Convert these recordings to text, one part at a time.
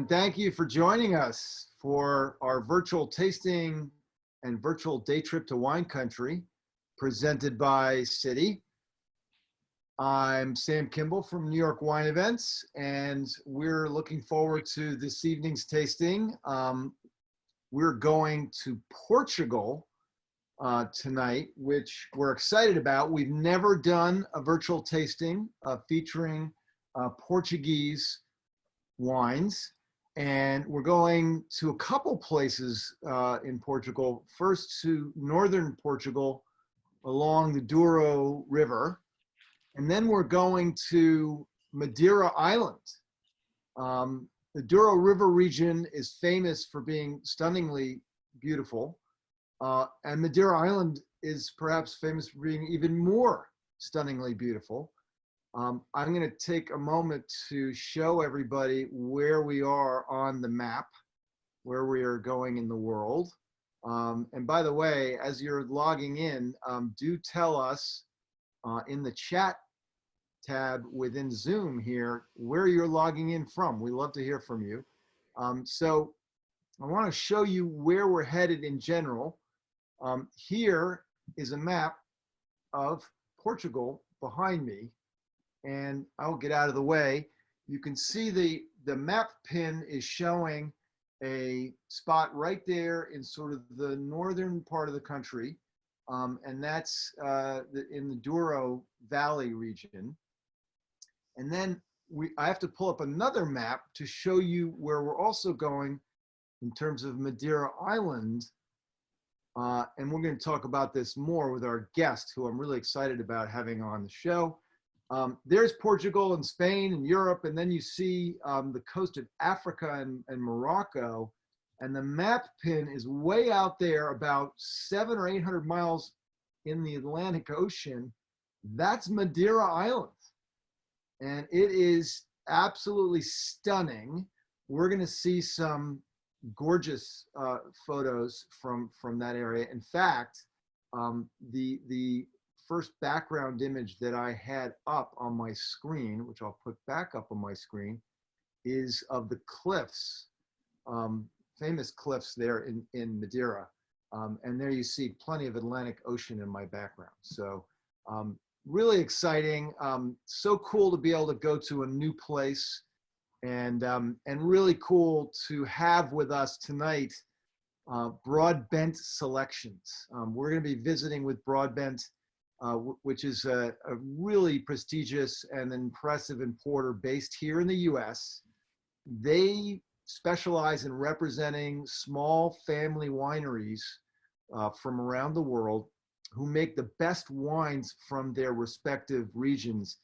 and thank you for joining us for our virtual tasting and virtual day trip to wine country presented by Citi. I'm Sam Kimball from New York Wine Events, and we're looking forward to this evening's tasting. We're going to Portugal tonight, which we're excited about. We've never done a virtual tasting featuring Portuguese wines, and we're going to a couple places in Portugal. First to northern Portugal along the Douro River, and then we're going to Madeira Island. The Douro River region is famous for being stunningly beautiful, and Madeira Island is perhaps famous for being even more stunningly beautiful. I'm going to take a moment to show everybody where we are on the map, where we are going in the world. And by the way, as you're logging in, do tell us in the chat tab within Zoom here where you're logging in from. We love to hear from you. So I want to show you where we're headed in general. Here is a map of Portugal behind me, and I'll get out of the way. You can see the map pin is showing a spot right there in sort of the northern part of the country, and that's in the Douro Valley region. And then I have to pull up another map to show you where we're also going in terms of Madeira Island, and we're going to talk about this more with our guest, who I'm really excited about having on the show. There's Portugal and Spain and Europe, and then you see the coast of Africa and Morocco, and the map pin is way out there about 700 or 800 miles in the Atlantic Ocean. That's Madeira Island, and it is absolutely stunning. We're going to see some gorgeous photos from that area. In fact, the first background image that I had up on my screen, which I'll put back up on my screen, is of the cliffs, famous cliffs there in Madeira. And there you see plenty of Atlantic Ocean in my background. So really exciting. So cool to be able to go to a new place, and really cool to have with us tonight Broadbent Selections. We're going to be visiting with Broadbent, which is a really prestigious and impressive importer based here in the US. They specialize in representing small family wineries from around the world who make the best wines from their respective regions.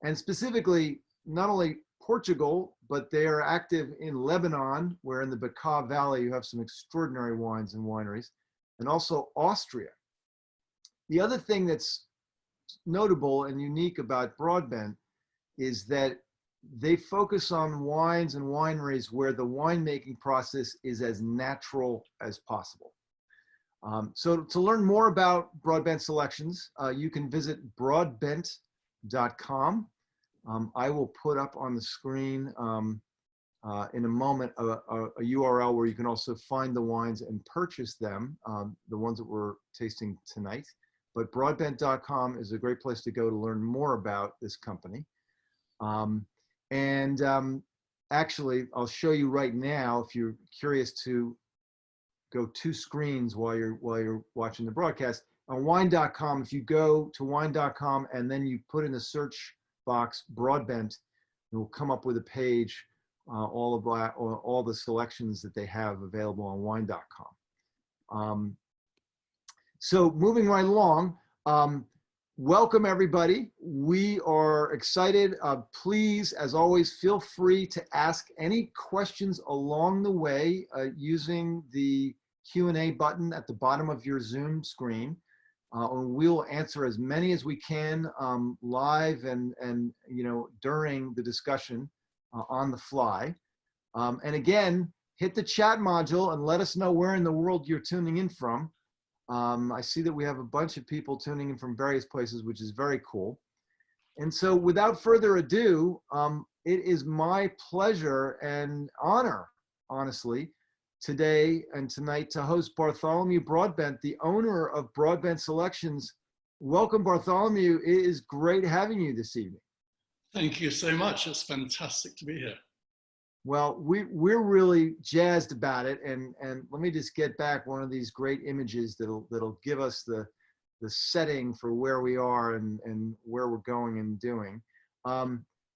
And specifically, not only Portugal, but they are active in Lebanon, where in the Bekaa Valley you have some extraordinary wines and wineries, and also Austria. The other thing that's notable and unique about Broadbent is that they focus on wines and wineries where the winemaking process is as natural as possible. So to learn more about Broadbent Selections, you can visit broadbent.com. I will put up on the screen in a moment a URL where you can also find the wines and purchase them, the ones that we're tasting tonight. But broadbent.com is a great place to go to learn more about this company. Actually, I'll show you right now, if you're curious to go two screens while you're watching the broadcast. On wine.com, if you go to wine.com and then you put in the search box Broadbent, it will come up with a page, all the selections that they have available on wine.com. So moving right along, welcome everybody. We are excited. Please, as always, feel free to ask any questions along the way using the Q&A button at the bottom of your Zoom screen. And we'll answer as many as we can live and during the discussion on the fly. And again, hit the chat module and let us know where in the world you're tuning in from. I see that we have a bunch of people tuning in from various places, which is very cool. And so without further ado, it is my pleasure and honor, honestly, today and tonight to host Bartholomew Broadbent, the owner of Broadbent Selections. Welcome, Bartholomew. It is great having you this evening. Thank you so much. It's fantastic to be here. Well, we're really jazzed about it, and let me just get back one of these great images that'll give us the setting for where we are and where we're going and doing.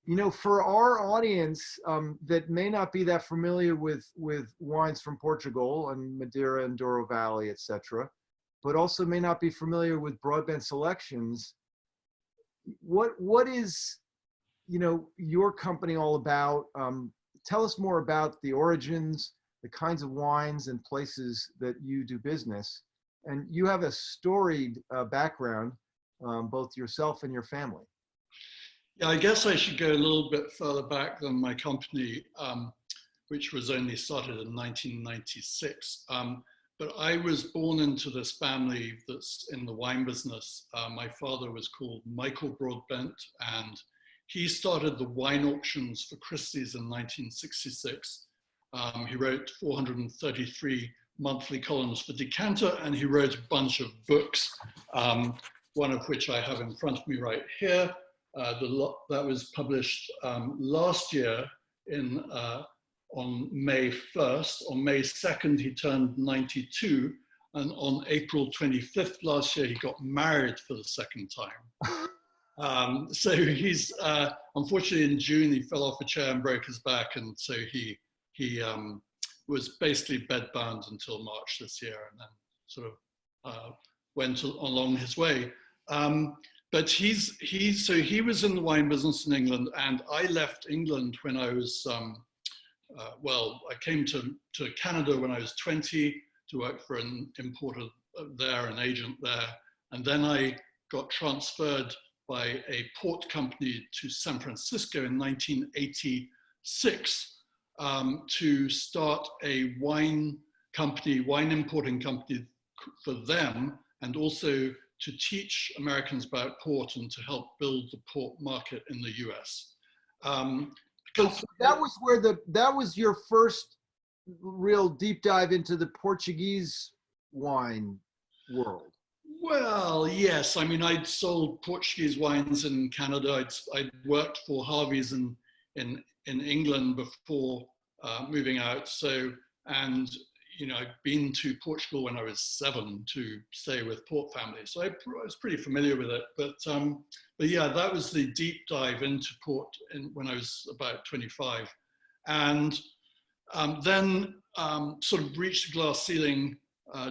You know, for our audience that may not be that familiar with wines from Portugal and Madeira and Douro Valley, etc., but also may not be familiar with Broadbent Selections, what is, you know, your company all about? Tell us more about the origins, the kinds of wines and places that you do business. And you have a storied background, both yourself and your family. Yeah, I guess I should go a little bit further back than my company, which was only started in 1996. But I was born into this family that's in the wine business. My father was called Michael Broadbent, and he started the wine auctions for Christie's in 1966. He wrote 433 monthly columns for Decanter, and he wrote a bunch of books, one of which I have in front of me right here. That was published last year on May 1st. On May 2nd, he turned 92. And on April 25th last year, he got married for the second time. So he's, unfortunately in June, he fell off a chair and broke his back. And so he was basically bedbound until March this year, and then sort of went along his way. But so he was in the wine business in England, and I left England when I was, well, I came to Canada when I was 20 to work for an importer there, an agent there. And then I got transferred by a port company to San Francisco in 1986 to start a wine importing company for them, and also to teach Americans about port and to help build the port market in the US. So that was where that was your first real deep dive into the Portuguese wine world. Well, yes. I mean, I'd sold Portuguese wines in Canada. I'd worked for Harvey's in England before moving out. So, and you know, I'd been to Portugal when I was 7 to stay with port families. So I was pretty familiar with it. But yeah, that was the deep dive into port when I was about 25. And then sort of reached the glass ceiling,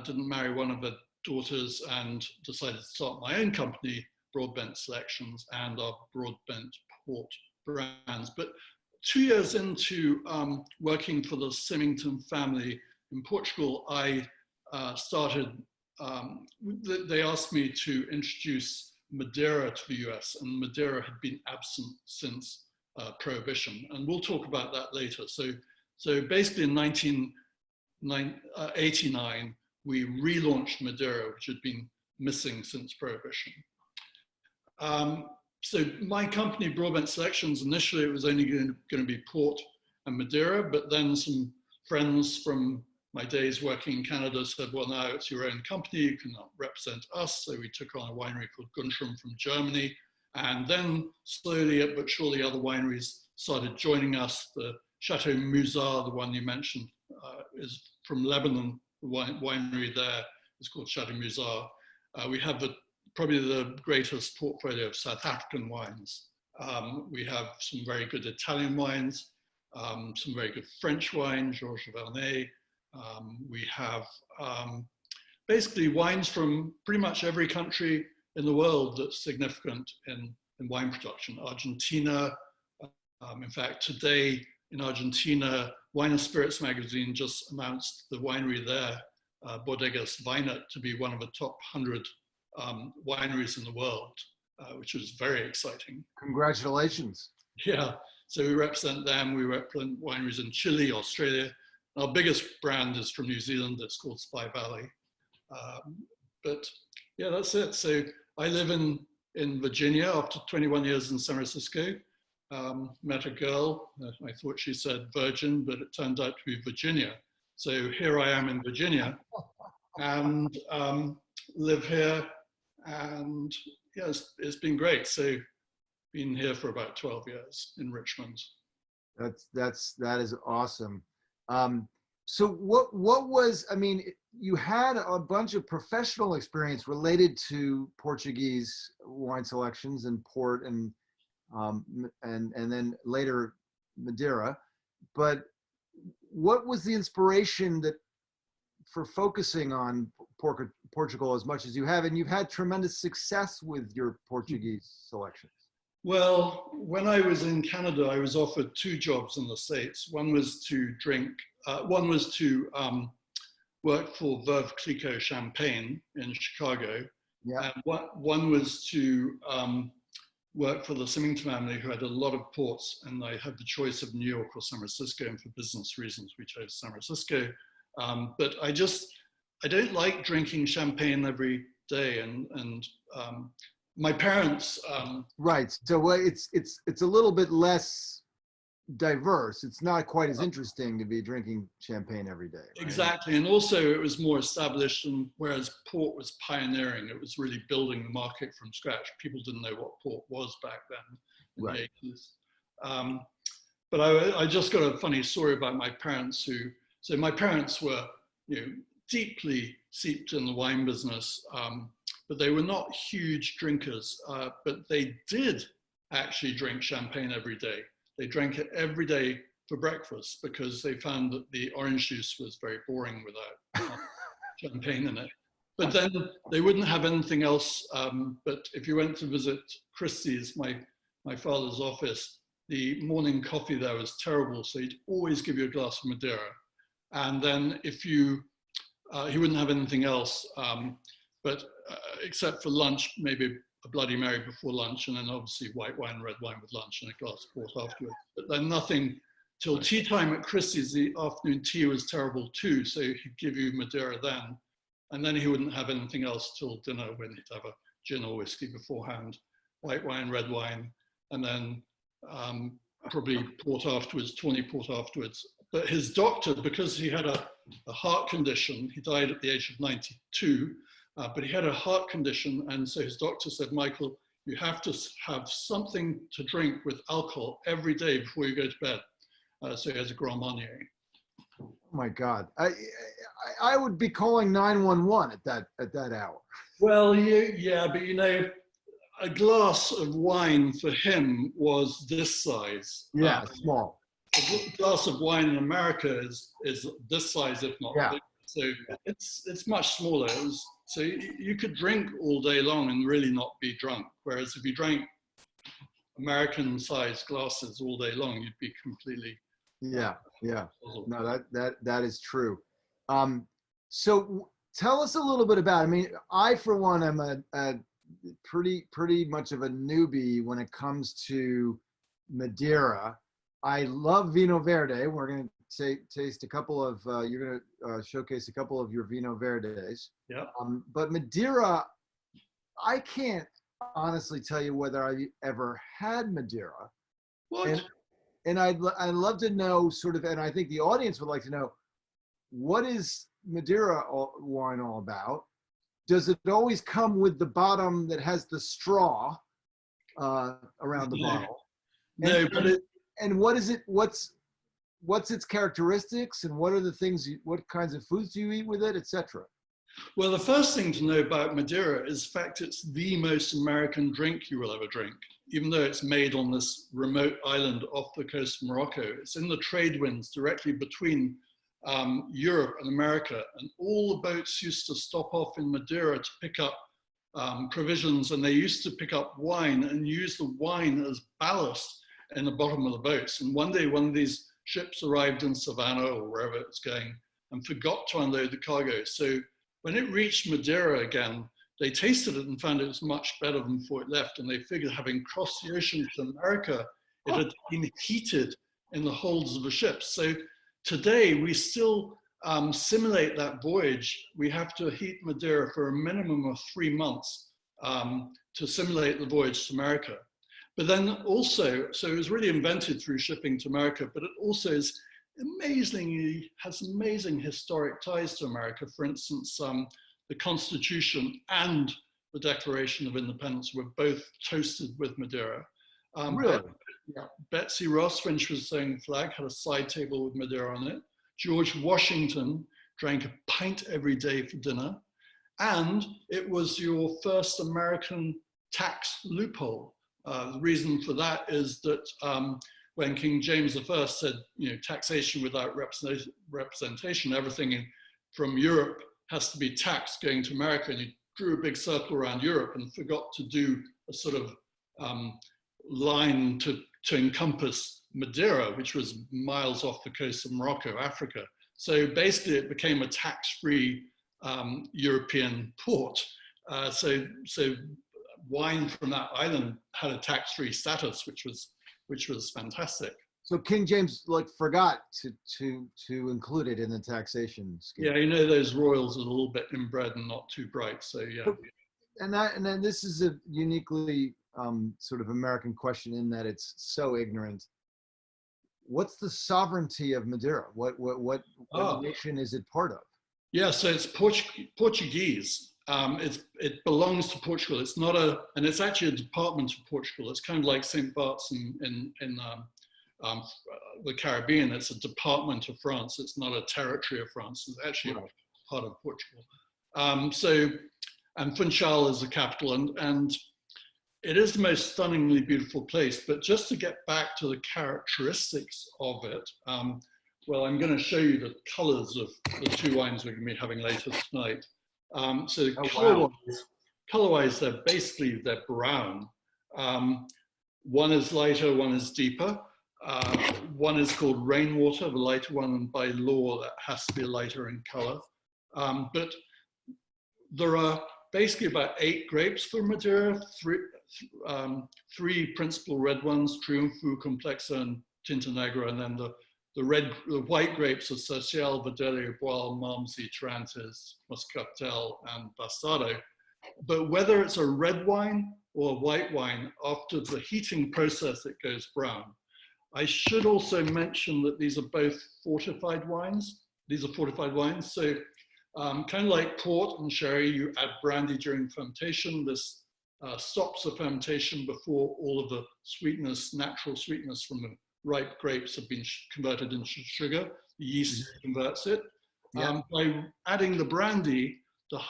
didn't marry one of the daughters, and decided to start my own company, Broadbent Selections, and our Broadbent Port brands. But 2 years into working for the Symington family in Portugal, I started, they asked me to introduce Madeira to the US, and Madeira had been absent since Prohibition. And we'll talk about that later. So basically in 1989, we relaunched Madeira, which had been missing since Prohibition. So my company, Broadbent Selections, initially it was only going to be Port and Madeira, but then some friends from my days working in Canada said, well, now it's your own company, you can represent us. So we took on a winery called Guntrum from Germany. And then slowly but surely other wineries started joining us. The Chateau Musar, the one you mentioned, is from Lebanon. The winery there is called Chateau Musar. We have probably the greatest portfolio of South African wines. We have some very good Italian wines, some very good French wine, Georges Vernet. We have basically wines from pretty much every country in the world that's significant in wine production. Argentina, in fact, today in Argentina, Wine and Spirits magazine just announced the winery there, Bodegas Vinet, to be one of the top 100 wineries in the world, which is very exciting. Congratulations. Yeah, so we represent them. We represent wineries in Chile, Australia. Our biggest brand is from New Zealand. It's called Spy Valley. But yeah, that's it. So I live in Virginia after 21 years in San Francisco. met a girl. I thought she said virgin, but it turned out to be Virginia. So here I am in Virginia, and live here, and yeah, it's been great. So been here for about 12 years in Richmond. That is awesome. So what was, I mean, you had a bunch of professional experience related to Portuguese wine selections and port and then later Madeira, but what was the inspiration that for focusing on Portugal as much as you have? And you've had tremendous success with your Portuguese selections. Well, when I was in Canada, I was offered 2 jobs in the States. One was to work for Veuve Clicquot Champagne in Chicago. Yeah. And one was to work for the Symington family, who had a lot of ports, and I had the choice of New York or San Francisco, and for business reasons, we chose San Francisco. But I don't like drinking champagne every day, and my parents. Right. So it's a little bit less diverse. It's not quite as interesting to be drinking champagne every day. Right? Exactly. And also it was more established, and whereas port was pioneering, it was really building the market from scratch. People didn't know what port was back then in Right. the 80s. But I just got a funny story about my parents so my parents were, deeply seeped in the wine business, but they were not huge drinkers, but they did actually drink champagne every day. They drank it every day for breakfast because they found that the orange juice was very boring without champagne in it. But then they wouldn't have anything else. But if you went to visit Christie's, my father's office, the morning coffee there was terrible. So he'd always give you a glass of Madeira. And then if he wouldn't have anything else, but except for lunch, maybe a Bloody Mary before lunch, and then obviously white wine, red wine with lunch, and a glass of port afterwards. But then nothing till tea time at Christie's. The afternoon tea was terrible too, so he'd give you Madeira then, and then he wouldn't have anything else till dinner, when he'd have a gin or whiskey beforehand, white wine, red wine, and then probably port afterwards, tawny port afterwards. But his doctor, because he had a heart condition, he died at the age of 92, but he had a heart condition, and so his doctor said, Michael, you have to have something to drink with alcohol every day before you go to bed. So he has a Grand Marnier. Oh my God, I would be calling 911 at that hour. Well, yeah, but a glass of wine for him was this size. Yeah, small. A glass of wine in America is this size, if not bigger. So it's much smaller. So you could drink all day long and really not be drunk. Whereas if you drank American-sized glasses all day long, you'd be completely. Yeah. No, that is true. So tell us a little bit about. I mean, I for one am a pretty much of a newbie when it comes to Madeira. I love Vinho Verde. We're going to taste a couple of, you're going to showcase a couple of your Vinho Verdes. Yeah. But Madeira, I can't honestly tell you whether I've ever had Madeira. What? And I'd love to know sort of, and I think the audience would like to know, what is Madeira wine all about? Does it always come with the bottom that has the straw around the bottle? No, but and what is it? What's its characteristics, and what are the things? What kinds of foods do you eat with it, etc.? Well, the first thing to know about Madeira is the fact it's the most American drink you will ever drink. Even though it's made on this remote island off the coast of Morocco, it's in the trade winds directly between Europe and America, and all the boats used to stop off in Madeira to pick up provisions, and they used to pick up wine and use the wine as ballast in the bottom of the boats. And one day, one of these ships arrived in Savannah or wherever it was going and forgot to unload the cargo. So when it reached Madeira again, they tasted it and found it was much better than before it left. And they figured, having crossed the ocean to America, it had been heated in the holds of the ships. So today, we still simulate that voyage. We have to heat Madeira for a minimum of 3 months to simulate the voyage to America. But then also, so it was really invented through shipping to America, but it also is amazingly, has amazing historic ties to America. For instance, the Constitution and the Declaration of Independence were both toasted with Madeira. Really? Betsy Ross, when she was sewing the flag, had a side table with Madeira on it. George Washington drank a pint every day for dinner. And it was your first American tax loophole. The reason for that is that when King James I said, taxation without representation, everything from Europe has to be taxed going to America, and he drew a big circle around Europe and forgot to do a sort of line to encompass Madeira, which was miles off the coast of Morocco, Africa. So basically it became a tax-free European port. So wine from that island had a tax-free status, which was fantastic. So King James forgot to include it in the taxation scheme. Yeah, those royals are a little bit inbred and not too bright. So yeah. And then this is a uniquely sort of American question in that it's so ignorant. What's the sovereignty of Madeira? What nation is it part of? Yeah, so it's Portuguese. It belongs to Portugal. It's not and it's actually a department of Portugal. It's kind of like St. Bart's in the Caribbean. It's a department of France. It's not a territory of France. It's actually a part of Portugal. And Funchal is the capital, and it is the most stunningly beautiful place. But just to get back to the characteristics of it, well, I'm going to show you the colors of the two wines we're going to be having later tonight. So color-wise, they're brown. One is lighter, one is deeper. One is called Rainwater, the lighter one, and by law that has to be lighter in color. But there are basically about 8 grapes for Madeira, three principal red ones, Triunfo, Complexo, and Tinta Negra, and then the white grapes are Social, Videlli, Boal, Malmsey, Tarantes, Moscatel, and Bastardo. But whether it's a red wine or a white wine, after the heating process, it goes brown. I should also mention that these are both fortified wines. These are fortified wines. So kind of like port and sherry, you add brandy during fermentation. This stops the fermentation before all of the sweetness, natural sweetness from the ripe grapes have been converted into sugar. The yeast converts it. By adding the brandy, the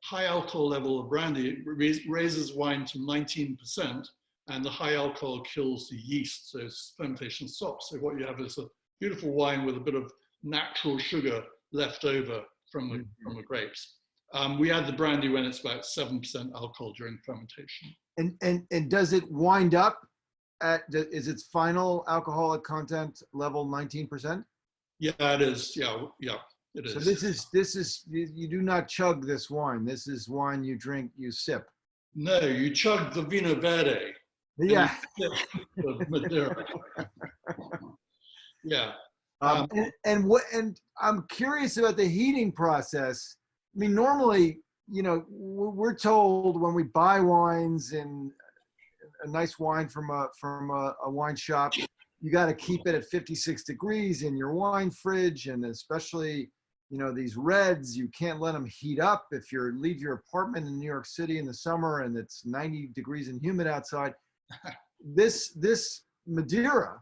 high alcohol level of brandy raises wine to 19%, and the high alcohol kills the yeast, so fermentation stops. So what you have is a beautiful wine with a bit of natural sugar left over from the grapes. We add the brandy when it's about 7% alcohol during fermentation. And does it wind up is its final alcoholic content level 19%? Yeah, it is. Yeah, it is. So this is you do not chug this wine. This is wine you drink, you sip. No, you chug the Vinho Verde. Yeah. The Madeira. Yeah. And I'm curious about the heating process. I mean, normally, we're told when we buy wines and a nice wine from a wine shop, you got to keep it at 56 degrees in your wine fridge, and especially these reds, you can't let them heat up. If you leave your apartment in New York City in the summer and it's 90 degrees and humid outside, this Madeira,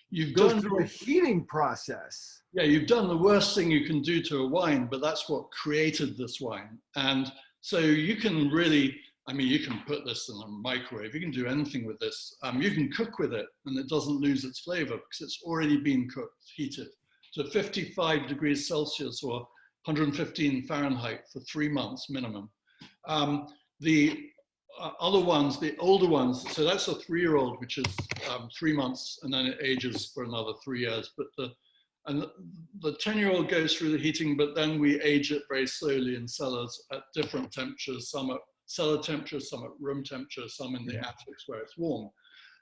you go through a heating process. Yeah, you've done the worst thing you can do to a wine, but that's what created this wine. And so you can really, you can put this in a microwave. You can do anything with this. You can cook with it, and it doesn't lose its flavor because it's already been cooked, heated to 55 degrees Celsius or 115 Fahrenheit for 3 months minimum. The other ones, the older ones, so that's a 3-year-old, which is 3 months, and then it ages for another 3 years. But the 10-year-old goes through the heating, but then we age it very slowly in cellars at different temperatures, some at cellar temperature, some at room temperature, some in the attics where it's warm.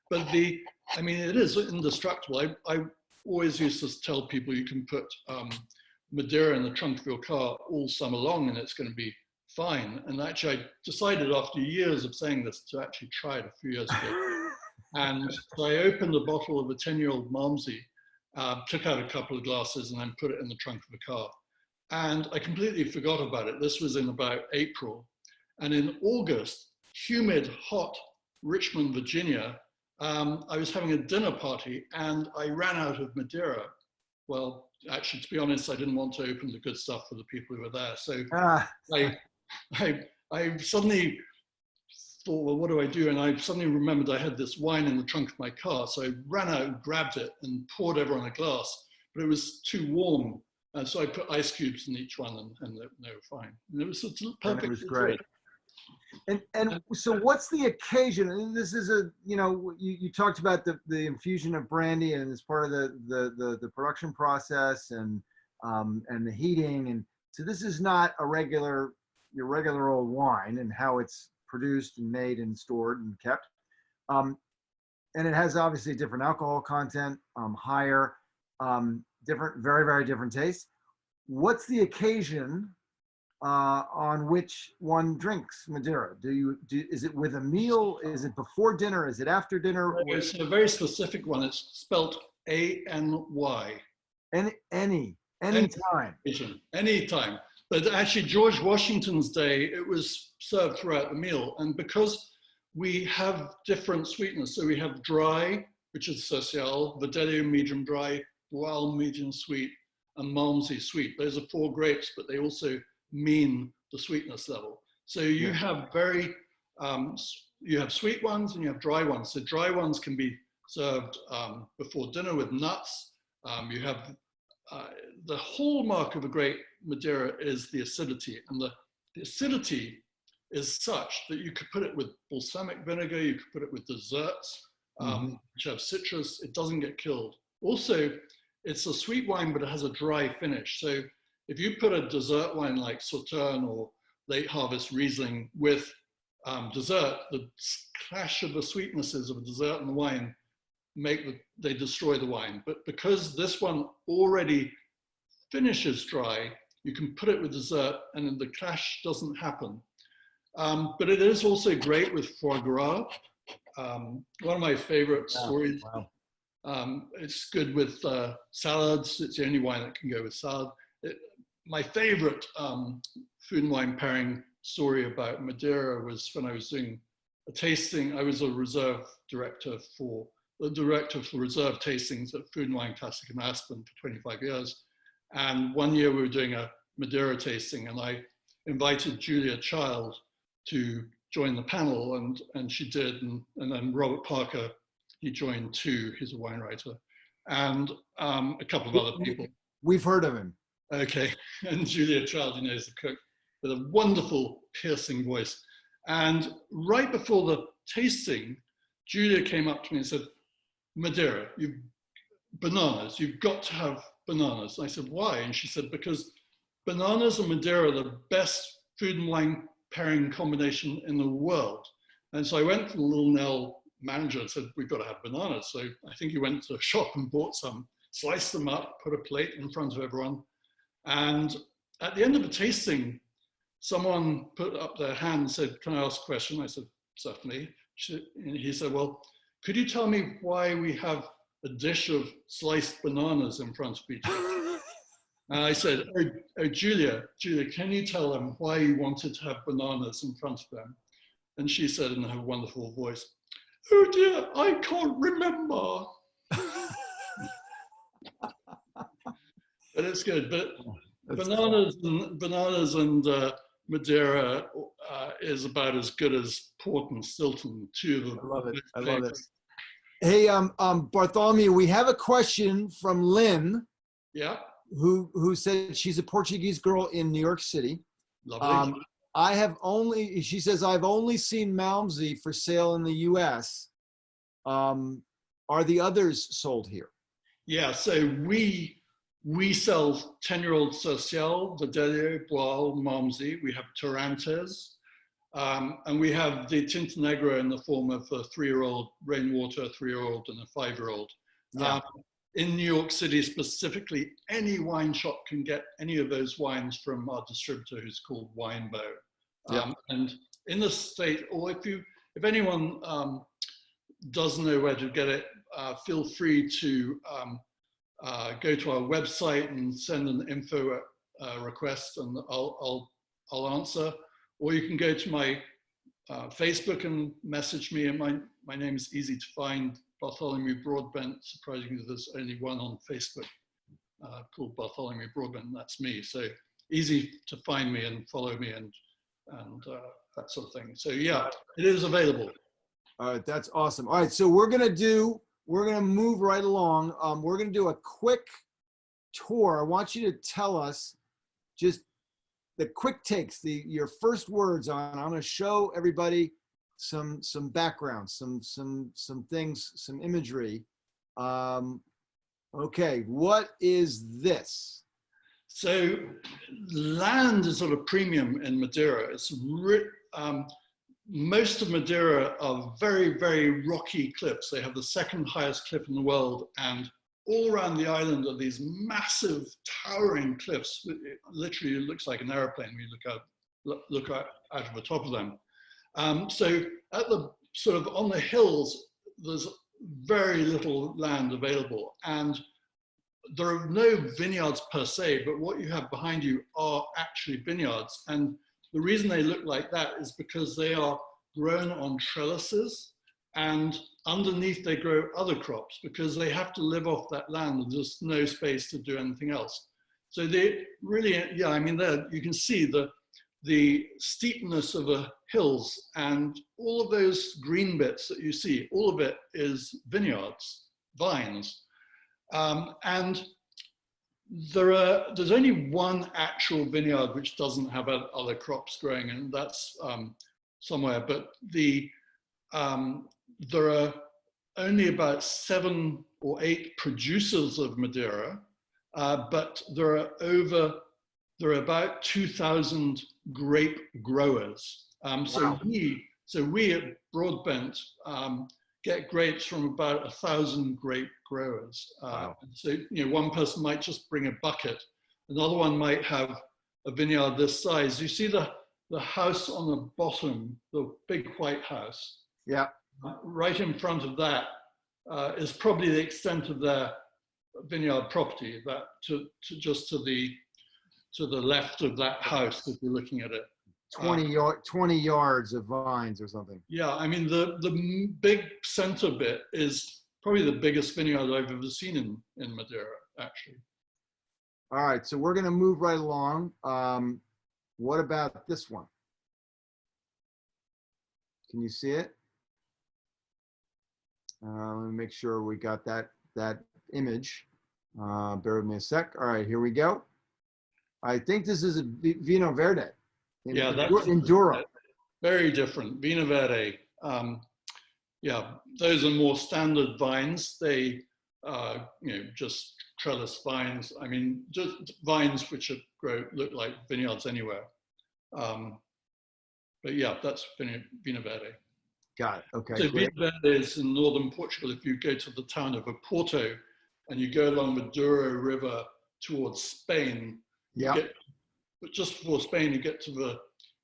But it is indestructible. I always used to tell people you can put Madeira in the trunk of your car all summer long and it's going to be fine. And actually I decided after years of saying this to actually try it a few years ago. And so I opened a bottle of a 10-year-old Malmsey, took out a couple of glasses and then put it in the trunk of a car. And I completely forgot about it. This was in about April. And in August, humid, hot Richmond, Virginia, I was having a dinner party and I ran out of Madeira. Well, actually, to be honest, I didn't want to open the good stuff for the people who were there. So I suddenly thought, well, what do I do? And I suddenly remembered I had this wine in the trunk of my car. So I ran out, grabbed it and poured everyone a glass, but it was too warm. And so I put ice cubes in each one and they were fine. And it was perfect. And it was great. And so what's the occasion? And this is you talked about the infusion of brandy and it's part of the production process and the heating. And so this is not your regular old wine and how it's produced and made and stored and kept. And it has obviously different alcohol content, higher, different, very, very different tastes. What's the occasion on which one drinks Madeira? Is it with a meal? Is it before dinner? Is it after dinner? It's a very specific one. It's spelled A-N-Y. Any time. Any time. But actually, George Washington's day, it was served throughout the meal. And because we have different sweetness, so we have dry, which is social, Vidello medium dry, Boal medium sweet, and Malmsey sweet. Those are 4 grapes, but they also mean the sweetness level. So you have you have sweet ones and you have dry ones. So dry ones can be served before dinner with nuts. You have the hallmark of a great Madeira is the acidity, and the acidity is such that you could put it with balsamic vinegar, you could put it with desserts, which have citrus. It doesn't get killed. Also, it's a sweet wine, but it has a dry finish. So if you put a dessert wine like Sauterne or late harvest Riesling with dessert, the clash of the sweetnesses of a dessert and the wine they destroy the wine. But because this one already finishes dry, you can put it with dessert and then the clash doesn't happen. But it is also great with foie gras. One of my favorite stories. Wow. It's good with salads. It's the only wine that can go with salad. My favorite food and wine pairing story about Madeira was when I was doing a tasting. I was a reserve director for reserve tastings at Food and Wine Classic in Aspen for 25 years. And one year we were doing a Madeira tasting and I invited Julia Child to join the panel and she did. And then Robert Parker, he joined too. He's a wine writer. And a couple of other people. We've heard of him. Okay, and Julia Child, who knows the cook, with a wonderful piercing voice. And right before the tasting, Julia came up to me and said, Madeira, bananas, you've got to have bananas. And I said, why? And she said, because bananas and Madeira are the best food and wine pairing combination in the world. And so I went to the Little Nell manager and said, we've got to have bananas. So I think he went to a shop and bought some, sliced them up, put a plate in front of everyone. And at the end of the tasting, someone put up their hand and said, can I ask a question? I said, certainly. And he said, well, could you tell me why we have a dish of sliced bananas in front of each other? And I said, oh, Julia, can you tell them why you wanted to have bananas in front of them? And she said in her wonderful voice, oh dear, I can't remember. But it's good. But bananas and Madeira is about as good as Port and Stilton, 2 of them. I love it. I love it. Hey, Bartholomew, we have a question from Lynn. Yeah. Who said she's a Portuguese girl in New York City. Lovely. She says, I've only seen Malmsey for sale in the US. Are the others sold here? Yeah, so we sell 10-year-old Social, Vidello, Boal, Malmsey. We have Tarantes. And we have the Tinta Negra in the form of a 3-year-old Rainwater, 3-year-old and a 5-year-old. Yeah. In New York City specifically, any wine shop can get any of those wines from our distributor who's called Winebow. Yeah. And in the state, or if anyone, doesn't know where to get it, feel free to go to our website and send an info request, and I'll answer. Or you can go to my Facebook and message me, and my name is easy to find, Bartholomew Broadbent. Surprisingly, there's only one on Facebook called Bartholomew Broadbent, and that's me. So easy to find me and follow me and that sort of thing. So yeah, it is available. All right, that's awesome. All right, so we're gonna move right along. We're gonna do a quick tour. I want you to tell us just the quick takes, your first words on. I'm gonna show everybody some background, some things, some imagery. Okay, what is this? So land is sort of premium in Madeira. It's most of Madeira are very, very rocky cliffs. They have the second highest cliff in the world, and all around the island are these massive towering cliffs. It literally looks like an airplane when you look out of the top of them. So at the sort of on the hills, there's very little land available, and there are no vineyards per se, but what you have behind you are actually vineyards. And the reason they look like that is because they are grown on trellises, and underneath they grow other crops because they have to live off that land and there's no space to do anything else. So they really, yeah, I mean, there you can see the steepness of the hills, and all of those green bits that you see, all of it is vineyards, vines. And there's only one actual vineyard which doesn't have other crops growing, and that's somewhere. But there are only about 7 or 8 producers of Madeira, but there are about 2,000 grape growers. Wow. So we at Broadbent get grapes from about 1,000 grape growers. Wow. So one person might just bring a bucket, another one might have a vineyard this size. You see the house on the bottom, the big white house. Yeah. Right in front of that is probably the extent of their vineyard property. That just to the left of that house, if you're looking at it. 20 yards of vines or something. Yeah, I mean, the big center bit is probably the biggest vineyard I've ever seen in Madeira, actually. All right, so we're gonna move right along. What about this one? Can you see it? Let me make sure we got that image. Bear with me a sec. All right, here we go. I think this is a Vinho Verde. Yeah, that's in Douro. Very different. Vinho Verde. Yeah, those are more standard vines. They, just trellis vines. I mean, just vines which look like vineyards anywhere. But yeah, that's Vinho Verde. Got it. Okay. So great. Vinho Verde is in northern Portugal. If you go to the town of Porto and you go along the Douro River towards Spain, yeah. But just before Spain, you get to the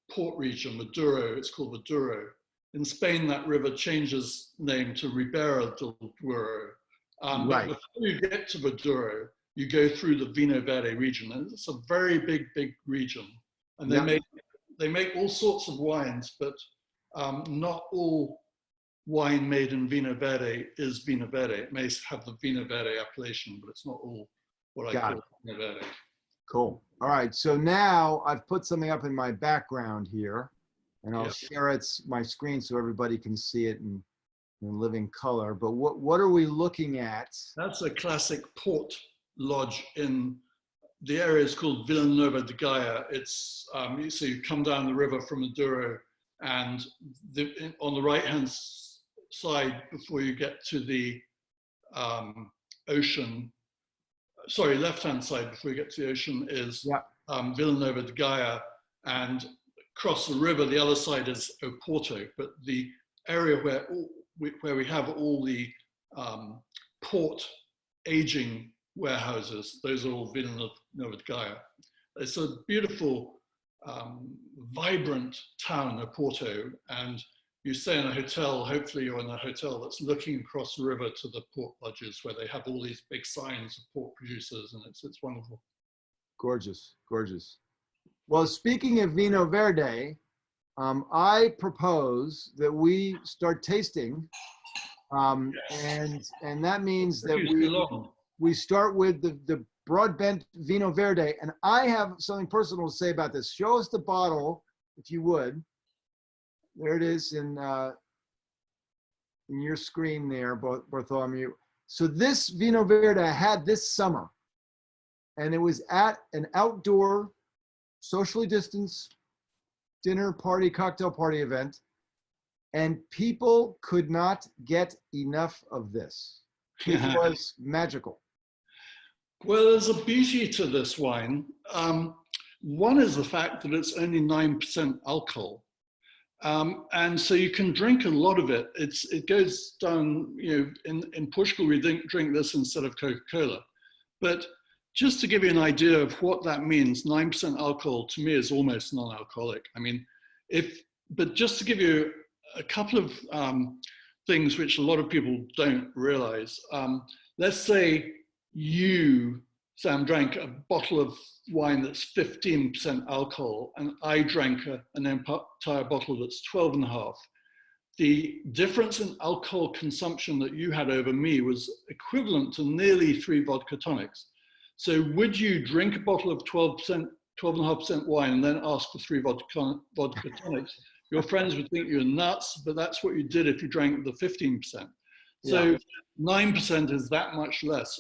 port region, the Douro. It's called the Douro. In Spain, that river changes name to Ribeira del Douro. Right. But before you get to the Douro, you go through the Vinho Verde region, and it's a very big region. And they make all sorts of wines, but not all wine made in Vinho Verde is Vinho Verde. It may have the Vinho Verde appellation, but it's not all what I call Vinho Verde. Cool. All right. So now I've put something up in my background here, and I'll share my screen so everybody can see it in living color. But what are we looking at? That's a classic port lodge in the area is called Vilanova de Gaia. It's so you come down the river from the Douro, and on the right-hand side before you get to the ocean. Sorry, left-hand side before you get to the ocean is Vilanova de Gaia, and across the river, the other side is Oporto. But the area where we have all the port aging warehouses, those are all Vilanova de Gaia. It's a beautiful, vibrant town, Oporto, and you stay in a hotel, hopefully you're in a hotel that's looking across the river to the port lodges where they have all these big signs of port producers, and it's wonderful. Gorgeous, gorgeous. Well, speaking of Vino Verde, I propose that we start tasting, and that means that we start with the Broadbent Vino Verde. And I have something personal to say about this. Show us the bottle, if you would. There it is in your screen there, Bartholomew. So this Vino Verde I had this summer, and it was at an outdoor, socially distanced dinner party, cocktail party event, and people could not get enough of this. It was magical. Well, there's a beauty to this wine. One is the fact that it's only 9% alcohol. And so you can drink a lot of it. It goes down, you know, in Portugal, we drink this instead of Coca-Cola. But just to give you an idea of what that means, 9% alcohol to me is almost non-alcoholic. I mean, but just to give you a couple of things which a lot of people don't realize. Let's say you, Sam, drank a bottle of wine that's 15% alcohol, and I drank an entire bottle that's 12.5. The difference in alcohol consumption that you had over me was equivalent to nearly 3 vodka tonics. So would you drink a bottle of 12.5% wine and then ask for 3 vodka tonics? Your friends would think you're nuts, but that's what you did if you drank the 15%. So 9% is that much less.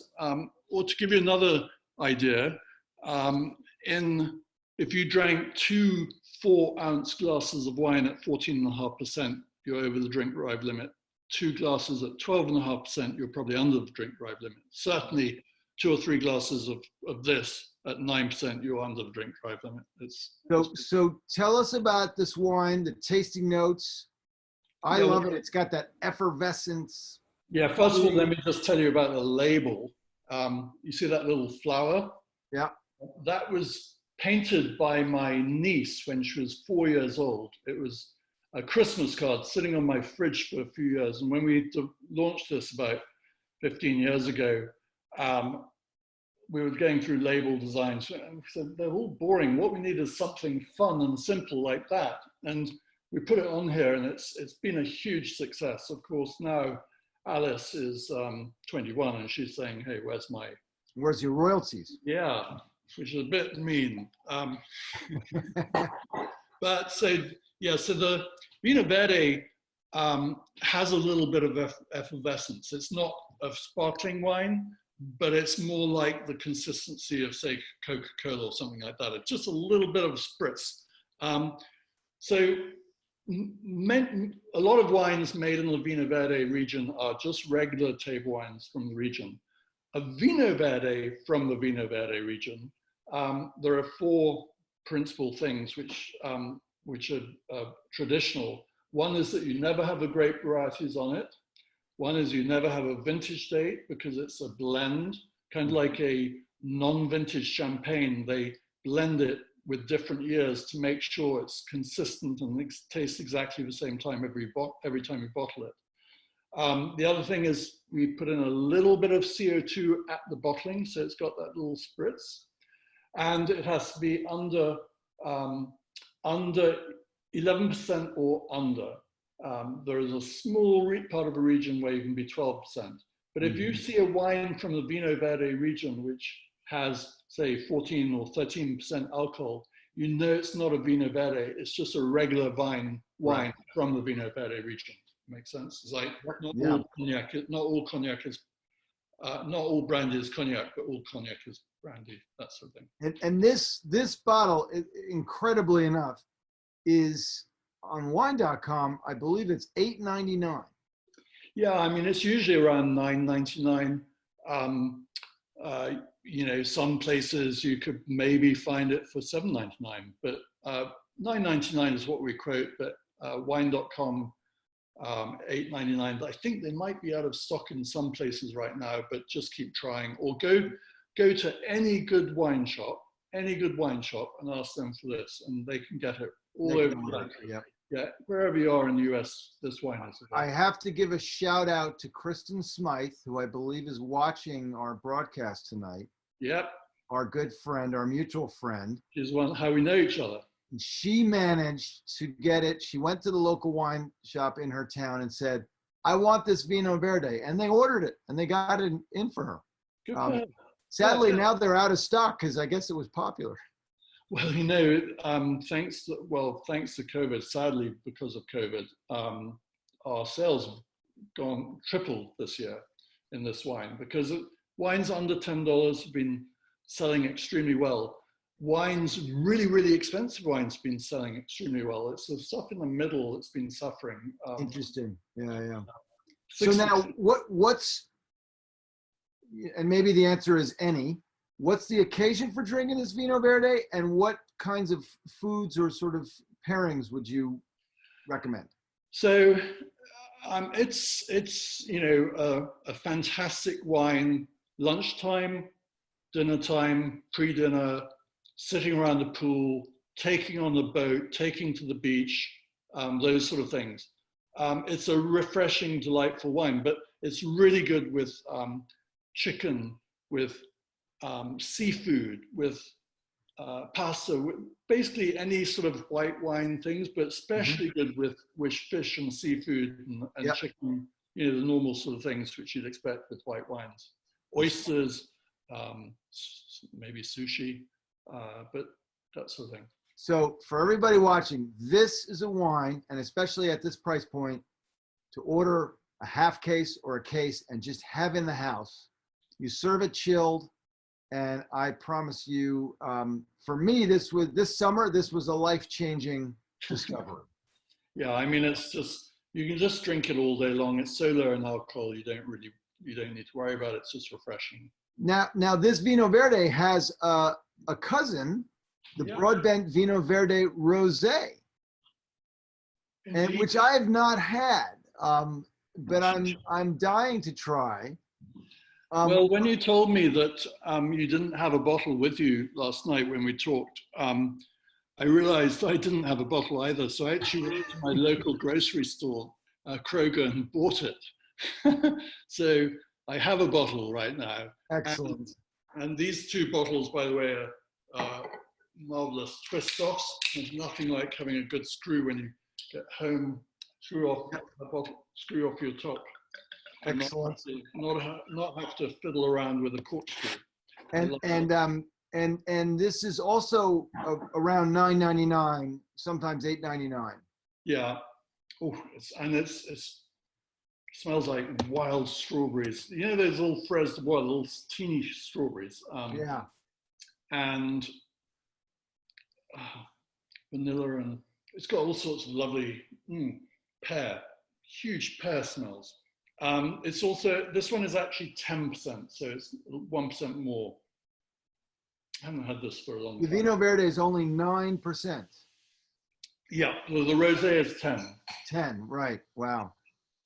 Or to give you another idea, if you drank 2 4-ounce glasses of wine at 14.5%, you're over the drink drive limit. 2 glasses at 12.5%, you're probably under the drink drive limit. Certainly 2 or 3 glasses of this at 9%, you're under the drink drive limit. So tell us about this wine, the tasting notes. I love it. It's got that effervescence. Yeah, first of all, let me just tell you about the label. You see that little flower? Yeah. That was painted by my niece when she was 4 years old. It was a Christmas card sitting on my fridge for a few years. And when we launched this about 15 years ago, we were going through label designs, and we said, they're all boring. What we need is something fun and simple like that. And we put it on here, and it's been a huge success. Of course, now Alice is 21, and she's saying, hey, where's your royalties? Yeah, which is a bit mean. But so the Vino Verde has a little bit of effervescence. It's not a sparkling wine, but it's more like the consistency of, say, Coca-Cola or something like that. It's just a little bit of a spritz. So a lot of wines made in the Vino Verde region are just regular table wines from the region. A Vino Verde from the Vino Verde region, there are 4 principal things which are traditional. One is that you never have the grape varieties on it. One is you never have a vintage date because it's a blend, kind of like a non-vintage champagne. They blend it with different years to make sure it's consistent and it tastes exactly the same time every time you bottle it. The other thing is we put in a little bit of CO2 at the bottling, so it's got that little spritz. And it has to be under 11% or under. There is a small part of a region where you can be 12%. But if you see a wine from the Vino Verde region, which has, say, 14 or 13% alcohol, you know it's not a Vino Verde, it's just a regular wine from the Vino Verde region. Makes sense? It's like not all brandy is cognac, but all cognac is brandy, that sort of thing. And this bottle, incredibly enough, is on wine.com, I believe it's $8.99. Yeah, I mean, it's usually around $9.99. You know, some places you could maybe find it for $7.99, but $9.99 is what we quote, but wine.com, $8.99. I think they might be out of stock in some places right now, but just keep trying, or go to any good wine shop and ask them for this, and they can get it all over the country. Yeah. Yeah, wherever you are in the US, this wine is I available. have to give a shout out to Kristen Smythe, who I believe is watching our broadcast tonight. Yep, Our good friend, our mutual friend. is one how we know each other. And she managed to get it. She went to the local wine shop in her town and said, I want this Vino Verde. And they ordered it and they got it in for her. Good for her. Sadly, Yeah. now they're out of stock because I guess it was popular. Well, thanks to COVID, sadly because of COVID, our sales have gone tripled this year in this wine because wines under $10 have been selling extremely well. Wines, really, really expensive wines, have been selling extremely well. It's the stuff in the middle that's been suffering. Interesting. Yeah. 60, So now what's, and maybe the answer is any, what's the occasion for drinking this Vino Verde, and what kinds of foods or sort of pairings would you recommend? So it's a fantastic wine, lunchtime, dinner time, pre-dinner, sitting around the pool, taking on the boat, taking to the beach, those sort of things. It's a refreshing, delightful wine, but it's really good with chicken, with seafood, with pasta, with basically any sort of white wine things, but especially good with fish and seafood and chicken, the normal sort of things which you'd expect with white wines. Oysters, maybe sushi, but that sort of thing. So for everybody watching, this is a wine, and especially at this price point, to order a half case or a case and just have in the house. You serve it chilled, and I promise you, for me, this summer, this was a life-changing discovery. Yeah, I mean, it's just, you can just drink it all day long. It's so low in alcohol, you don't need to worry about it. It's just refreshing. Now this Vino Verde has a cousin, the Broadbent Vino Verde Rosé, and which I have not had, but I'm dying to try. Well, when you told me that you didn't have a bottle with you last night when we talked, I realized I didn't have a bottle either. So I actually went to my local grocery store, Kroger, and bought it. So I have a bottle right now. Excellent. And these two bottles, by the way, are marvelous twist-offs. There's nothing like having a good screw when you get home, screw off the bottle, screw off your top. Excellent. Not have to fiddle around with a corkscrew. And this is also around $9.99, sometimes $8.99. Yeah. Oh, it smells like wild strawberries. You know those little fraises de bois, little teeny strawberries. Yeah. And vanilla, and it's got all sorts of lovely pear, huge pear smells. It's also, this one is actually 10%, so it's 1% more. I haven't had this for a long time. The Vino Verde is only 9%. Yeah, well, the rosé is 10. 10, right, wow.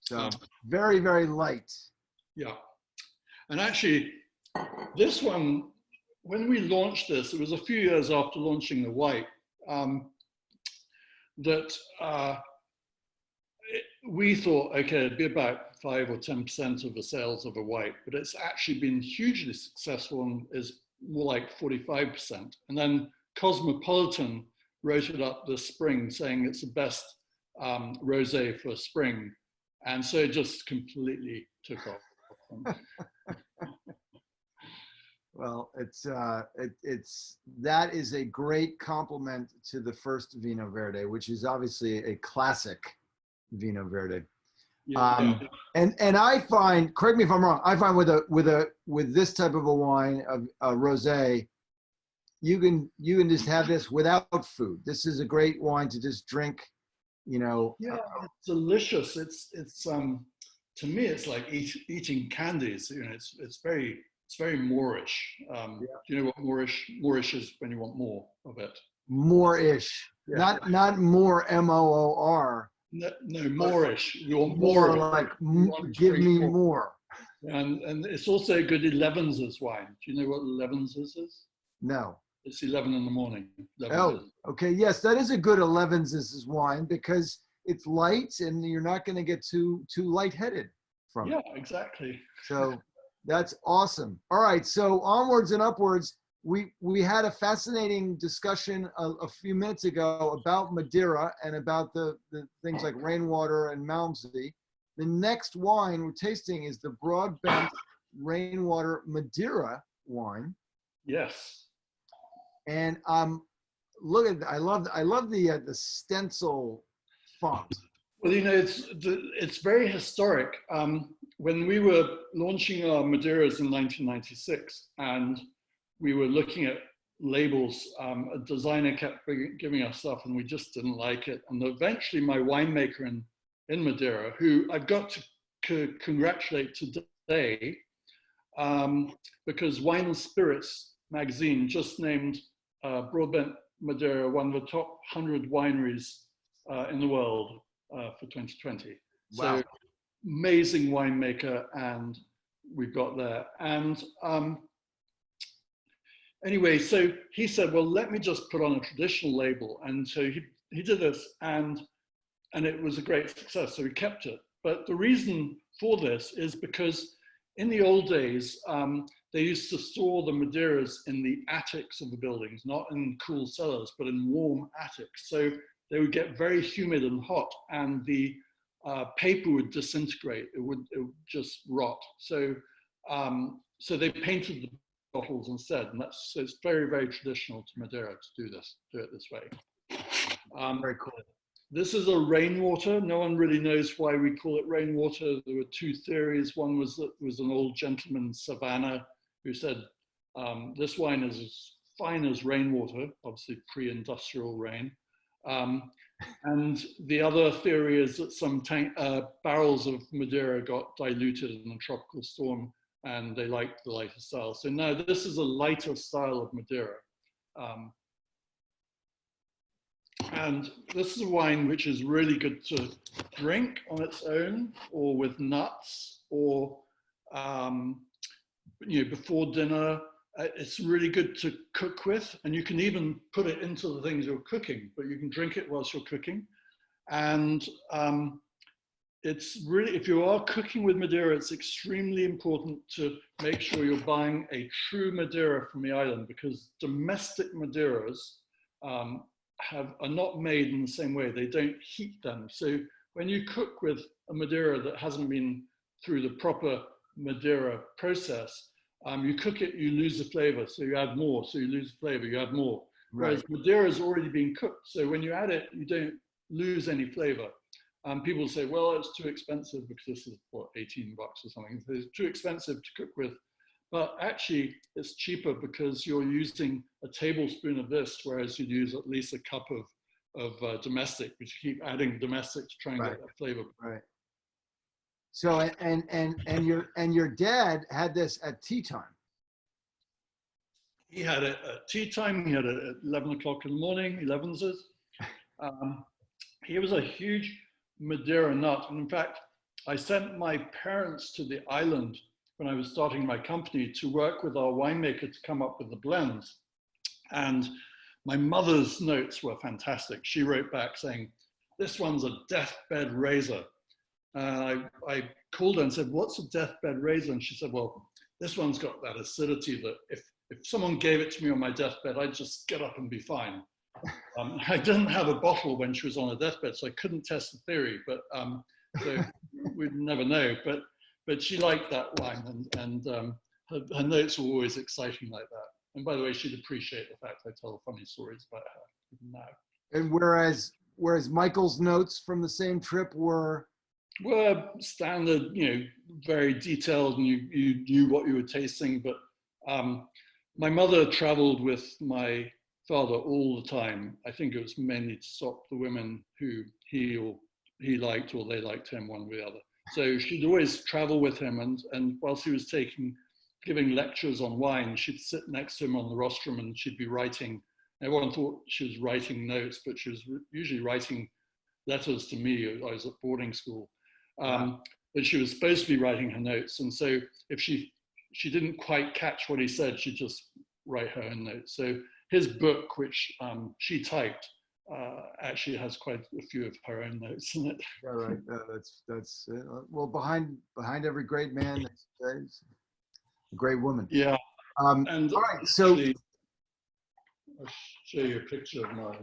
So very, very light. Yeah, and actually, this one, when we launched this, it was a few years after launching the white, we thought, okay, it'd be about 5 or 10% of the sales of a white, but it's actually been hugely successful and is more like 45%. And then Cosmopolitan wrote it up this spring saying it's the best rosé for spring. And so it just completely took off. Well, that is a great compliment to the first Vino Verde, which is obviously a classic Vino Verde. And I find, correct me if I'm wrong, I find with this type of a wine, a rosé, you can just have this without food. This is a great wine to just drink, Yeah, it's delicious. It's to me, it's like eating candies. It's very Moorish. Do you know what Moorish is when you want more of it? Moorish, not more MOOR. No, Moorish. You want more like give me more. And it's also a good Elevenses wine. Do you know what Elevenses is? No. It's 11 in the morning. Oh, okay. Yes, that is a good 11s. This is wine because it's light and you're not going to get too lightheaded from it. Yeah, exactly. So that's awesome. All right. So onwards and upwards. We had a fascinating discussion a few minutes ago about Madeira and about the things like rainwater and Malmsey. The next wine we're tasting is the Broadbent Rainwater Madeira wine. Yes. And look at I love the stencil font. Well, you know, it's very historic. When we were launching our Madeiras in 1996, and we were looking at labels, a designer kept giving us stuff, and we just didn't like it. And eventually, my winemaker in Madeira, who I've got to congratulate today, because Wine and Spirits magazine just named Broadbent Madeira one of the top 100 wineries in the world for 2020. Wow. So amazing winemaker, and we've got there. And anyway, so he said, well, let me just put on a traditional label. And so he did this, and it was a great success, so he kept it. But the reason for this is because in the old days, they used to store the Madeiras in the attics of the buildings, not in cool cellars, but in warm attics. So they would get very humid and hot, and the paper would disintegrate. It would just rot. So so they painted the bottles instead, and so it's very, very traditional to Madeira to do it this way. Very cool. This is a rainwater. No one really knows why we call it rainwater. There were two theories. One was that it was an old gentleman, Savannah, who said, this wine is as fine as rainwater, obviously pre-industrial rain. And the other theory is that some barrels of Madeira got diluted in a tropical storm, and they liked the lighter style. So now this is a lighter style of Madeira. And this is a wine which is really good to drink on its own, or with nuts, or before dinner. It's really good to cook with, and you can even put it into the things you're cooking, but you can drink it whilst you're cooking. And it's really, if you are cooking with Madeira, it's extremely important to make sure you're buying a true Madeira from the island, because domestic Madeiras are not made in the same way. They don't heat them. So when you cook with a Madeira that hasn't been through the proper Madeira process, you cook it, you lose the flavor. So you add more, so you lose the flavor, you add more. Right. Whereas Madeira has already been cooked. So when you add it, you don't lose any flavor. People say, well, it's too expensive because this is what, $18 or something. So it's too expensive to cook with. But actually, it's cheaper because you're using a tablespoon of this, whereas you'd use at least a cup of domestic, which you keep adding domestic to try and get that flavor. Right. So and your dad had this at tea time. He had it at tea time. He had it at 11 o'clock in the morning. 11s. He was a huge Madeira nut, and in fact, I sent my parents to the island when I was starting my company to work with our winemaker to come up with the blends. And my mother's notes were fantastic. She wrote back saying, this one's a deathbed razor. I called her and said, what's a deathbed razor? And she said, well, this one's got that acidity that if someone gave it to me on my deathbed, I'd just get up and be fine. I didn't have a bottle when she was on her deathbed, so I couldn't test the theory, but so we'd never know. But she liked that wine, and her notes were always exciting like that. And by the way, she'd appreciate the fact I tell funny stories about her now. And whereas Michael's notes from the same trip were standard, very detailed, and you knew what you were tasting. But my mother traveled with my father all the time. I think it was mainly to stop the women who he liked or they liked him, one or the other. So she'd always travel with him, and whilst he was giving lectures on wine, she'd sit next to him on the rostrum and she'd be writing. Everyone thought she was writing notes, but she was usually writing letters to me. I was at boarding school. But she was supposed to be writing her notes. And so if she didn't quite catch what he said, she'd just write her own notes. So his book, which she typed, actually has quite a few of her own notes in it. Yeah, right. That's well, behind every great man, there's a great woman. Yeah. All And right. So actually, I'll show you a picture of my.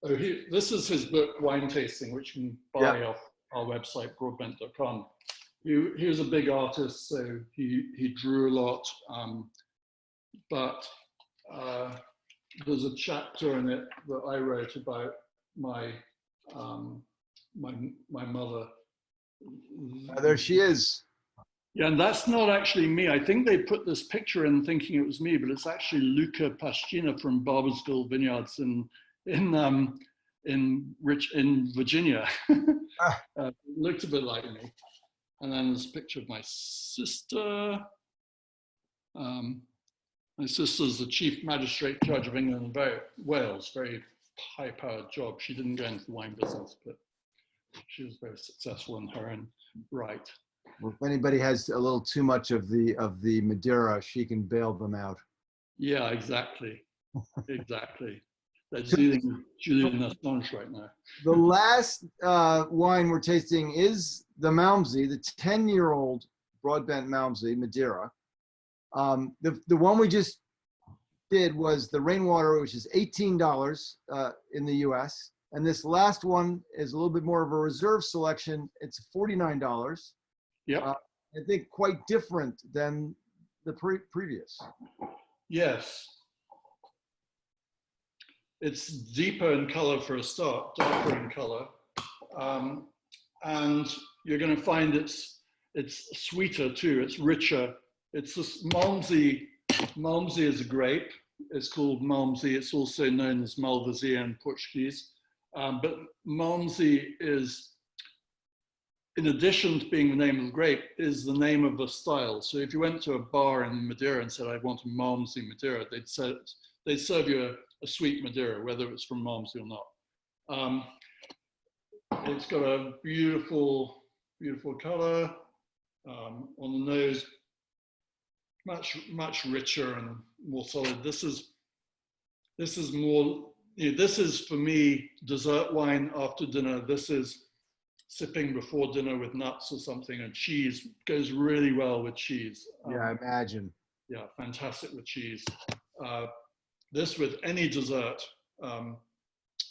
Oh, this is his book, Wine Tasting, which you can buy off our website, broadbent.com. He was a big artist, so he drew a lot, but there's a chapter in it that I wrote about my my mother. there she is. Yeah, and that's not actually me. I think they put this picture in thinking it was me, but it's actually Luca Pascina from Barbersville Vineyards in Virginia. Looked a bit like me. And then there's a picture of my sister. My sister's the Chief Magistrate Judge of England and Wales, very high-powered job. She didn't go into the wine business, but she was very successful in her own right. Well, if anybody has a little too much of the Madeira, she can bail them out. Yeah, exactly. Exactly. They're Julian Assange right now. The last wine we're tasting is the Malmsey, the 10-year-old Broadbent Malmsey Madeira. The one we just did was the Rainwater, which is $18 in the US. And this last one is a little bit more of a reserve selection. It's $49. Yep. I think quite different than the previous. Yes. It's deeper in color for a start, darker in color. And you're going to find it's sweeter too, it's richer. It's this Malmsey. Malmsey is a grape. It's called Malmsey. It's also known as Malvasia in Portuguese. But Malmsey is, in addition to being the name of the grape, is the name of a style. So if you went to a bar in Madeira and said, I want a Malmsey Madeira, they'd serve you a sweet Madeira, whether it's from Malmsey or not. It's got a beautiful, beautiful color on the nose, much richer and more solid. This is more, this is for me dessert wine after dinner. This is sipping before dinner with nuts or something, and cheese goes really well with cheese. Yeah, I imagine. Yeah, fantastic with cheese. This with any dessert,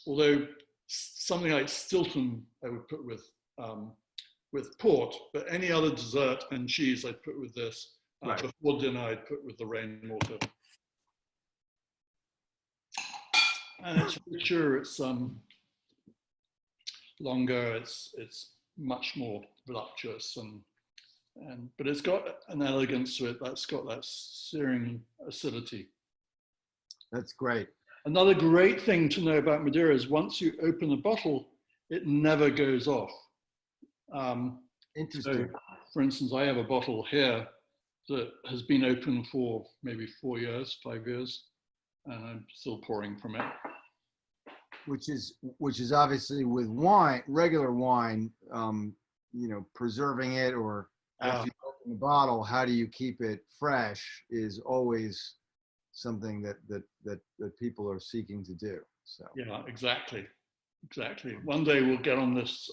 although something like Stilton I would put with port, but any other dessert and cheese I'd put with this. Right. Before dinner I'd put with the Rainwater. And it's richer, it's longer, it's much more voluptuous, but it's got an elegance to it that's got that searing acidity. That's great. Another great thing to know about Madeira is once you open a bottle, it never goes off. Interesting. So, for instance, I have a bottle here that has been open for maybe 4 years, 5 years, and I'm still pouring from it. Which is obviously with wine, regular wine, preserving it, or after you open the bottle, how do you keep it fresh is always something that people are seeking to do. So yeah, exactly. One day we'll get on this.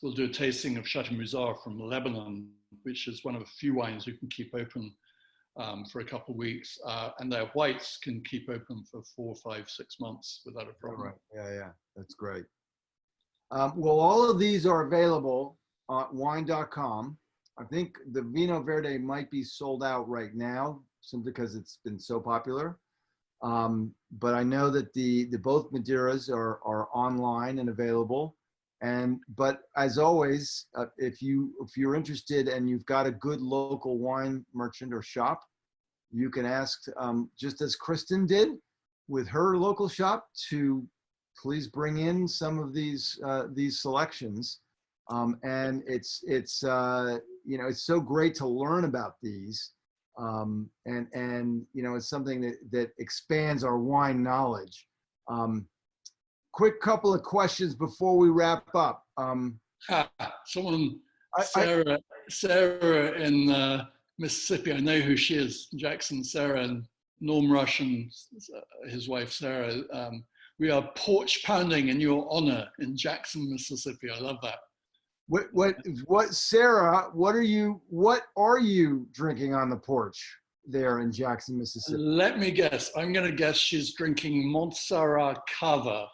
We'll do a tasting of Chateau Musar from Lebanon, which is one of a few wines you can keep open for a couple of weeks, and their whites can keep open for 4, 5, 6 months without a problem. Right. Yeah, that's great. Well, all of these are available on wine.com. I think the Vinho Verde might be sold out right now, simply because it's been so popular. But I know that the both Madeiras are online and available. But as always, if you're interested and you've got a good local wine merchant or shop, you can ask, just as Kristen did with her local shop, to please bring in some of these selections. And it's so great to learn about these. And it's something that expands our wine knowledge. Quick couple of questions before we wrap up. Sarah in Mississippi, I know who she is, Jackson Sarah in Norm Rush and his wife Sarah. We are porch pounding in your honor in Jackson, Mississippi. I love that. Sarah, what are you drinking on the porch there in Jackson, Mississippi? Let me guess. I'm going to guess she's drinking Montsarra Cava.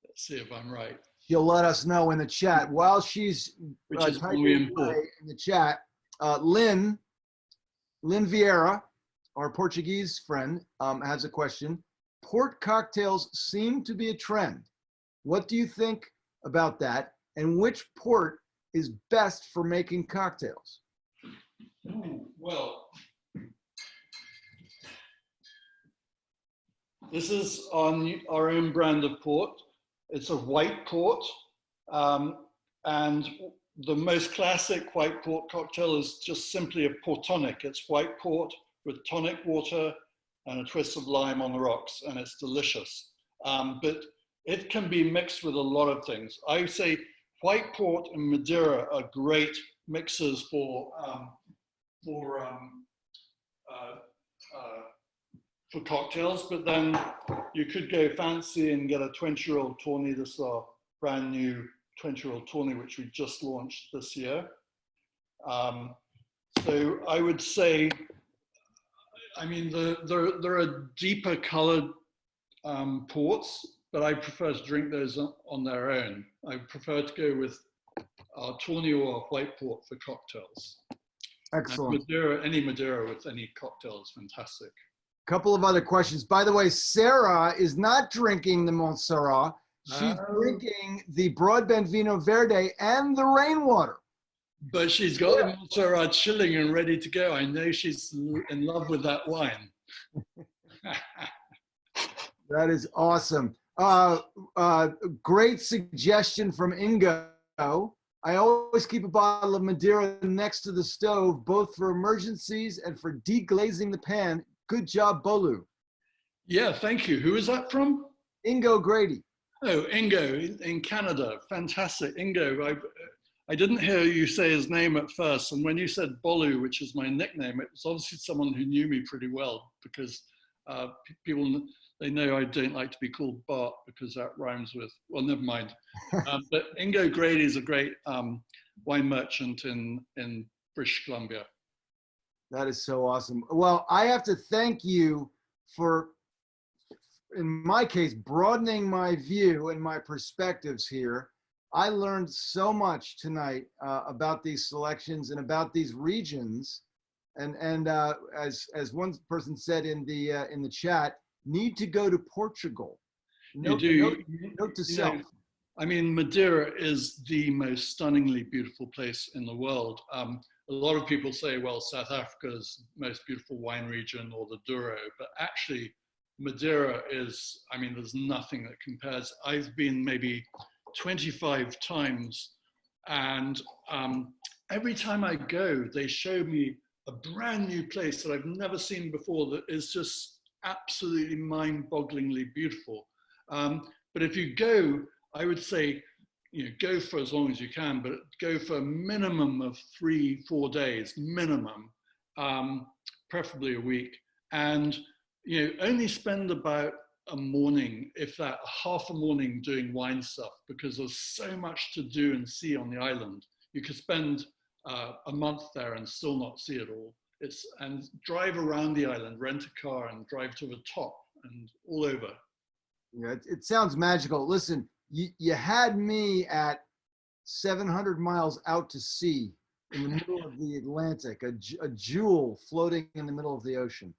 Let's see if I'm right. She'll let us know in the chat. While she's typing away in the chat, Lynn Vieira, our Portuguese friend, has a question. Port cocktails seem to be a trend. What do you think about that? And which port is best for making cocktails? Well, this is on our own brand of port. It's a white port. And the most classic white port cocktail is just simply a port tonic. It's white port with tonic water and a twist of lime on the rocks, and it's delicious. But it can be mixed with a lot of things. I would say white port and Madeira are great mixers for cocktails, but then you could go fancy and get a 20-year-old tawny. This is our brand new 20-year-old tawny, which we just launched this year. So I would say, I mean, there are deeper colored ports, but I prefer to drink those on their own. I prefer to go with our tawny or our white port for cocktails. Excellent. Madeira, any Madeira with any cocktail is fantastic. Couple of other questions. By the way, Sarah is not drinking the Montsarra. She's drinking the Broadbent Vinho Verde and the rainwater. But she's got the Montsarra chilling and ready to go. I know she's in love with that wine. That is awesome. Great suggestion from Ingo. I always keep a bottle of Madeira next to the stove, both for emergencies and for deglazing the pan. Good job, Bolu. Yeah, thank you. Who is that from? Ingo Grady. Oh, Ingo in Canada. Fantastic. Ingo, I didn't hear you say his name at first. And when you said Bolu, which is my nickname, it was obviously someone who knew me pretty well, because people, they know I don't like to be called Bart because that rhymes with, well, never mind. But Ingo Grady is a great wine merchant in British Columbia. That is so awesome. Well, I have to thank you for, in my case, broadening my view and my perspectives here. I learned so much tonight about these selections and about these regions. And as one person said in the chat, need to go to Portugal. Note to self. I mean, Madeira is the most stunningly beautiful place in the world. A lot of people say, well, South Africa's most beautiful wine region or the Douro, but actually Madeira is, I mean, there's nothing that compares. I've been maybe 25 times, and every time I go, they show me a brand new place that I've never seen before that is just absolutely mind-bogglingly beautiful. But if you go, I would say, go for as long as you can, but go for a minimum of 3-4 days, minimum, preferably a week. And, only spend about a morning, if that, half a morning doing wine stuff, because there's so much to do and see on the island. You could spend a month there and still not see it all. And drive around the island, rent a car and drive to the top and all over. Yeah, it sounds magical. Listen, you had me at 700 miles out to sea in the middle of the Atlantic, a jewel floating in the middle of the ocean.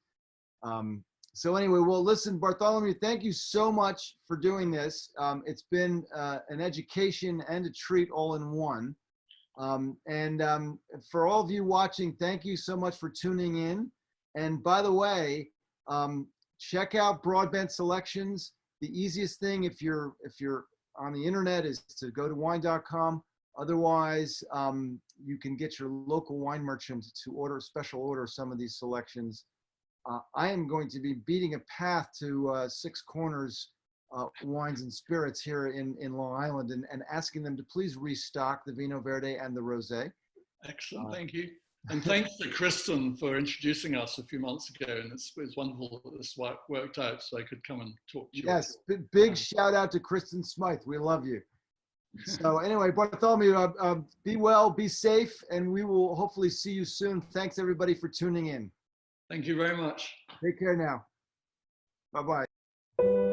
So anyway, well, listen, Bartholomew, thank you so much for doing this. It's been an education and a treat all in one. For all of you watching, thank you so much for tuning in. And by the way, check out Broadbent Selections. The easiest thing if you're on the internet is to go to wine.com. Otherwise, you can get your local wine merchant to special order some of these selections. I am going to be beating a path to Six Corners Wines and Spirits here in Long Island and asking them to please restock the Vinho Verde and the Rosé. Excellent, thank you. And thanks to Kristen for introducing us a few months ago. And it's wonderful that this worked out so I could come and talk to you. Yes, big shout out to Kristen Smythe. We love you. So anyway, Bartholomew, be well, be safe, and we will hopefully see you soon. Thanks everybody for tuning in. Thank you very much. Take care now. Bye-bye.